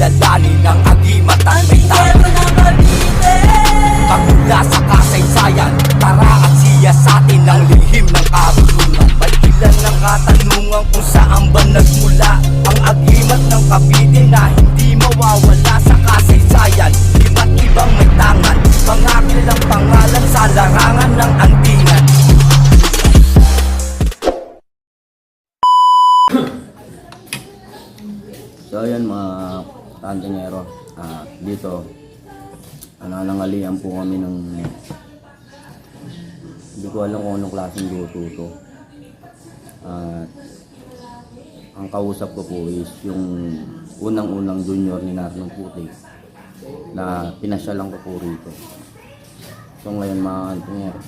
kilalanin ang agimat at may tangan. Pagmula sa kasaysayan, tara at siya sa atin ang lihim ng karunungan. May ilan ng katanungan kung saan ba nagmula ang agimat ng Cavite na hindi mawawala sa kasaysayan. Iba't ibang may tangan, mga kilalang pangalan sa larangan ng andingan. So ayan mga kantingero, dito nanangalian po kami ng hindi ko alam kung anong klaseng luto to. Ang kausap ko po is yung unang-unang junior ni Narnong Puti na pinasyalan ko po rito. So ngayon mga kantingero,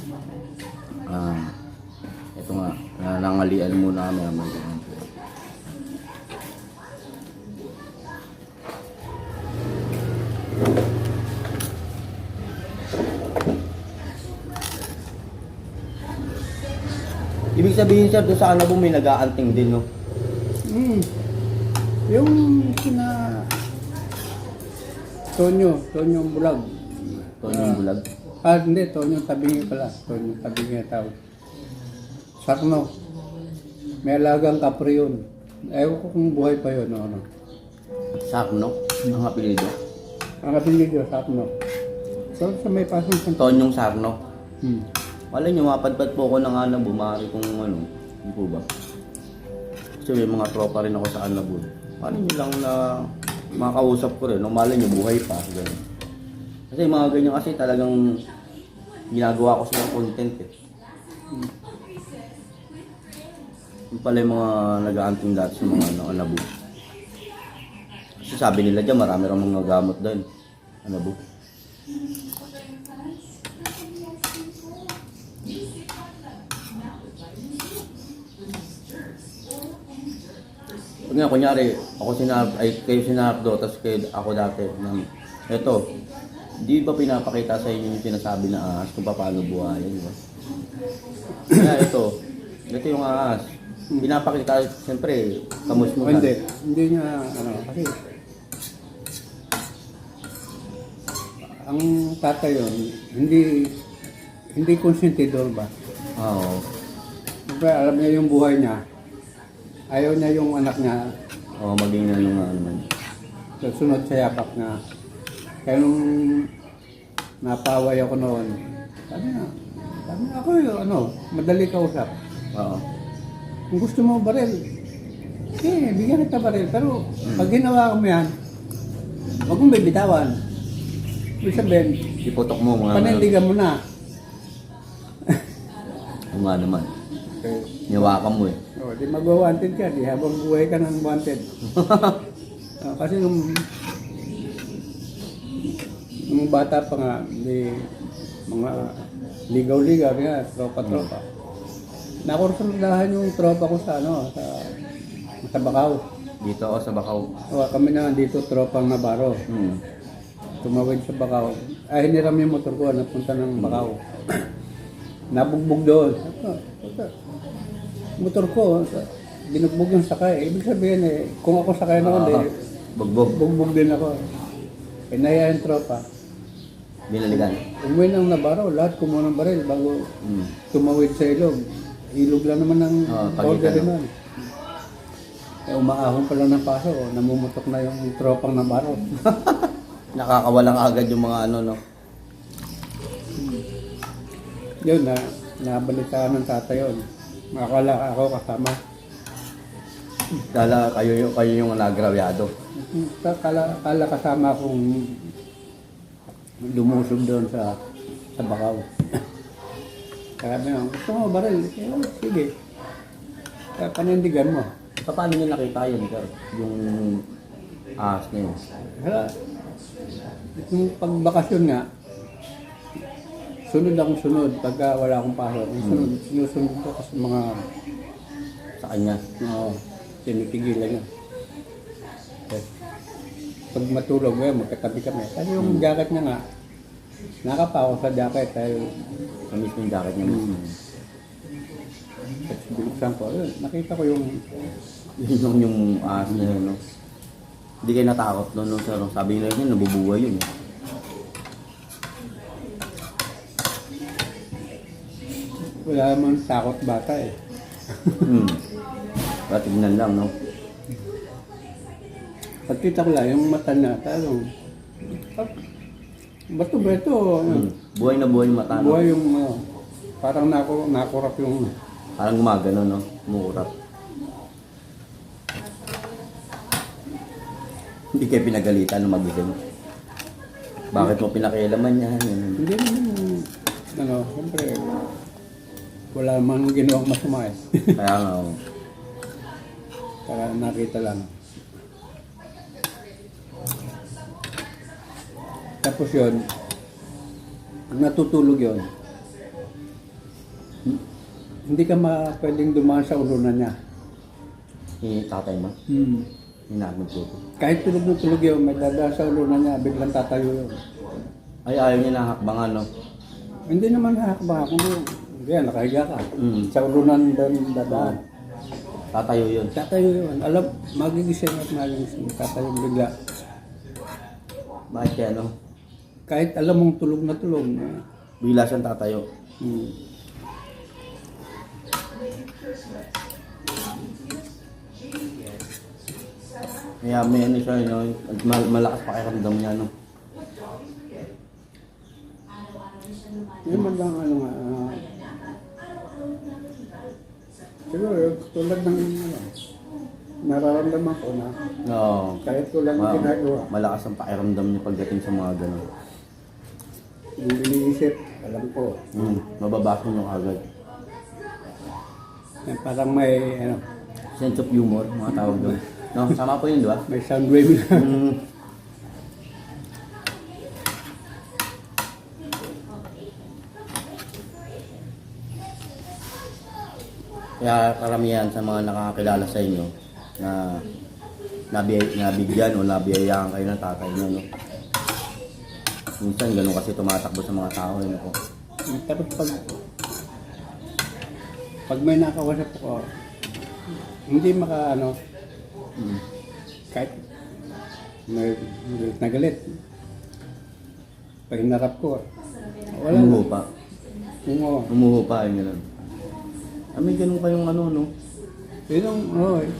ito nga, nanangalian muna kami ang mga. Ibig sabihin sir, doon sa Anabo may nag-aanting din, no? Yung sina Tonyo Bulag. Tonyong Bulag. Hindi, Tonyo Tabingi pala. Tonyo Tabingi tawag. Sarno. May alagang kapre yun. Ewan ko kung buhay pa yun. Ano. Sarno, ang apelido. Ang apelido, Sarno. So, sa may pasong sa Tonyong Sarno. Hmm. Wala nyo, mapadpad po ako ng Anabo, maaari kung ano, hindi po ba? Kasi may mga tropa rin ako sa Anabo. Paano nyo lang na makausap ko rin, no? Malay nyo, buhay pa. Ganun. Kasi mga ganyan kasi talagang ginagawa ko silang content eh. Yung pala yung mga nag-aanting dati sa mga Anabo. Kasi sabi nila dyan, marami rin mga gamot doon. Anabo. Nga, kunyari, kayo sinarap do, tapos ako dati. Ito, di ba pinapakita sa inyo yung sinasabi na ahas kung paano buhayin, di ba? Kaya ito yung ahas. Pinapakita, siyempre, kamusmuhan. Hindi niya, kasi ang tatay yun, hindi konsentidor ba? Oo. Siyempre, alam niya yung buhay niya. Ayaw niya yung anak niya Maging ano nga naman. sunod sa yapak na. Kaya nung napaway ako noon, sabi na ako madali kausap. Oo. Kung gusto mo baril, bigyan kita baril. Pero pag ginawa ko mo yan, huwag mong bibitawan. Ibig sabihin, Iputok mo mga panindigan mo na. ano nga naman. Okay. Niwakan mo eh. Di mag-wanted ka, di habang buhay ka ng wanted. Kasi nung bata pa nga, mga ligaw-ligaw nga, tropa-tropa. Nakursundahan yung tropa ko sa Bacau. Dito ako sa Bacau. Kami na dito, tropang Navarro. Tumawid sa Bacau. Hiniram yung motor ko, napunta ng Bacau. Nabugbog doon. Motor ko, binugbog yung sakay. Ibig sabihin kung ako sakay na bugbog din ako. Naya yung tropa. Binaligan. Umuwi ng Navarro, lahat kumuha ng baril bago tumawid sa ilog. Ilog lang naman ng order naman. Umaahon pa lang ng paso, namumutok na yung tropang Navarro. Nakakawalang agad yung mga no? Yun, nabalitaan ng tatay yun. Akala ako kasama. Kala kayo yung nagrabyado. Kala kasama akong lumusog doon sa Bacau. Kaya naman, gusto mo baril? Sige. Panindigan mo. Paano nyo nakita yun, sir? Yung ahas na yun? Yung pagbakasyon nga, sunod akong sunod pagka wala akong pasok. Sinusunod ko kasi mga Sa kanya? tinigilan niya. Pag matulog magkatabi kami. Kasi yung jacket niya nga, nakapa ako sa jacket dahil Sa mismo yung jacket niya mismo. binuksan ko. Nakita ko yung Yun yung ahas na yun, no? Hindi kayo natakot noon, sir. Sabi nila yun, nabubuhay yun. Eh. Wala naman takot bata eh. Tignan lang, no? Pagkita ko lang, yung mata niya, talong. Bato ba ito? Buhay na buhay yung mata, no? Buhay yung, parang nakurap yung, Parang gumagano, no? Umuurap. Hindi kayo pinagalitan ng magising. Bakit mo pinakialaman yan? hindi naman, siyempre, wala namang ginawang masama eh. Kaya nga, oh. Para nakita lang. Tapos yun, pag natutulog yun, hindi ka pwedeng dumaan sa ulunan niya. Tatay mo? Hinagod ko. Kahit tulog na tulog yun, may dadaan sa ulunan niya, biglang tatayo yun. Ay, ayaw niya na hakbangan, no? Hindi naman hakbang kung yan, nakahiga ka. Mm. Sa ulunan doon dadaan. Tatayo yun. Tatayo yun. Alam, magigising at magigising. Tatayo bigla. Bakit kaya, no? Kahit alam mong tulog na tulog. Bigla siyang tatayo. Kaya may ano siya, no? Malakas pakiramdam niya, no? Yun man lang ano nga. Siguro, tulad ng nararamdaman ko na Oo. kahit ko lang ginagawa. Malakas ang pakiramdam niya pagdating sa mga ganun. Yung iniisip, alam ko. Mababasa niyo agad. Parang may, Sense of humor, mga tawag doon. No, sama po yun, di ba? may sound wave na. Kaya karamihan sa mga nakakilala sa inyo na nabigyan o nabiyayaan kayo ng tatay niyo, no? Minsan ganun kasi tumatakbo sa mga tao, eh, no? Tapos pag may nakausap ko, hindi kahit may galit na galit. Pag hinarap ko, wala na. Umuho pa. Oo. Umuho pa, yung gano'n. May ganun kayong ano, no?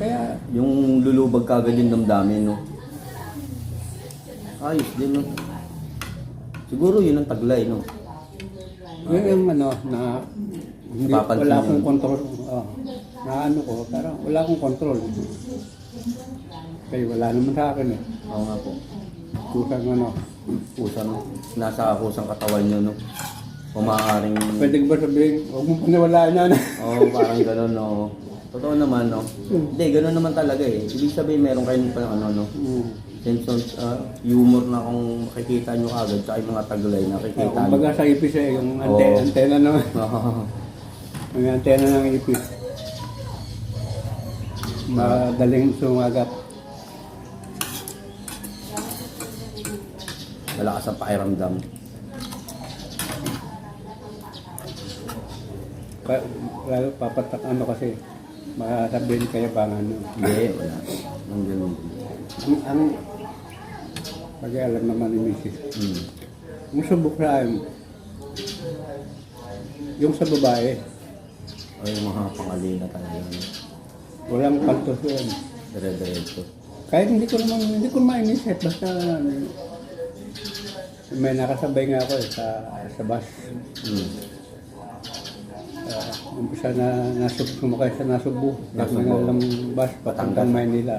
Kaya, Yung lulubag kagad yung damdamin, no? Ayos din, no? Siguro yun ang taglay, no? yun yung na hindi, Papansin wala yun. akong control. Na ko, parang wala akong control. Kaya wala naman sa akin eh. Oo nga po. Kusang Kusang, nasa kusang katawan nyo, no? Kung maaaring... pwede ba sabihin, huwag mo paniwalaan yan. Oo, parang gano'n, no? Totoo naman, no? Hindi, gano'n naman talaga, eh. Ibig sabihin, meron kayong no? Sense of humor na kung makikita nyo agad sa yung mga taglay, nakikita nyo. Kumbaga sa ipis eh, yung antena naman. Yung antena ng ipis. Madaling sumagat. Malakas ang pakiramdam. Lalo papatak kasi, makasabihin kayo bang Hindi, wala. Ang gano'n. Ang pag-alam naman ni Mrs. Ang subok sa akin, yung sa babae, O yung mga pangalina talaga, no? walang pantos yun. Dire-diretso. Kahit hindi ko mainisip, basta may nakasabay nga ako sa bus. Umpisa na sumakay sa Nasubo. Tapos Nasubo. nga lang bus, patanggang Batangas. Maynila.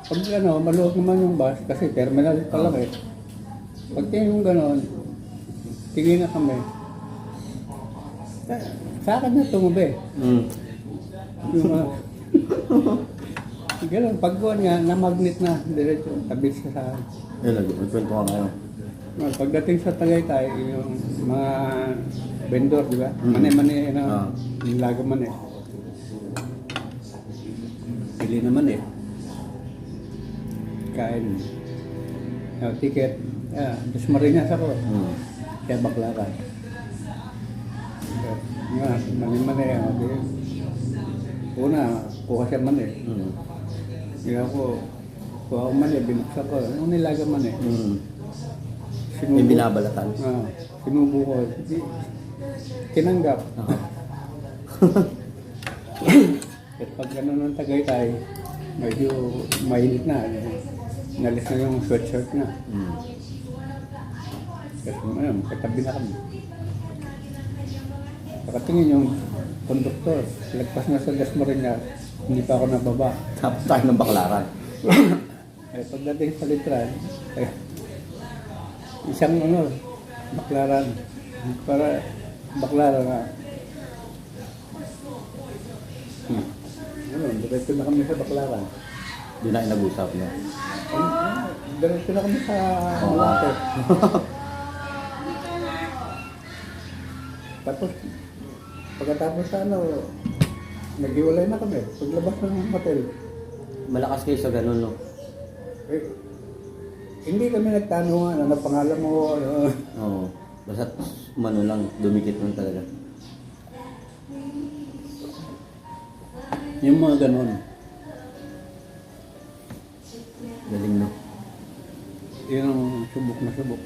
Pag maluwag naman yung bus, kasi terminal pa lang eh. Pag tingin yung gano'n, tingin na kami. Sa akin na tumabi. Yung gano'n, pagkuhan nga, na-magnet na, diretso, tabi sa akin. Yun, nagkwento ka ngayon. Pagdating sa Tagaytay, yung mga vendor, di ba? Mani-mani, yung lago mani. Pili naman eh. Kain. Ticket. Tapos Marinas ako. Kaya Baklaran. Mani-mani. Una, kuha siya mani. Kaya ko, kung ako mali, binuksan ko. Anong nilaga man eh? May binabalatan. Sinubo ko. Tinanggap. At pag gano'n ng Tagaytay, medyo mahilit na. Nalis na yung sweatshirt na. Kasi katabi na kami. Pagkatingin yung konduktor, lagpas na sa Dasmariñas, hindi pa ako nababa. Tapos tayo ng Baklaran. Pagdating sa Litran, isang Baklaran. Para Baklaran na. Diretso na kami sa Baklaran. Doon na nag-usap niya. Diretso na kami sa Oo. Malate. Tapos, pagkatapos sa naghiwalay na kami. Paglabas ng hotel. Malakas kayo sa ganun, no? Eh, hindi kami nagtanungan, ano pangalan mo, Oo. Basta umano lang, dumikit lang talaga. yung mga ganon. Galing, no? Yun ang subok na subok.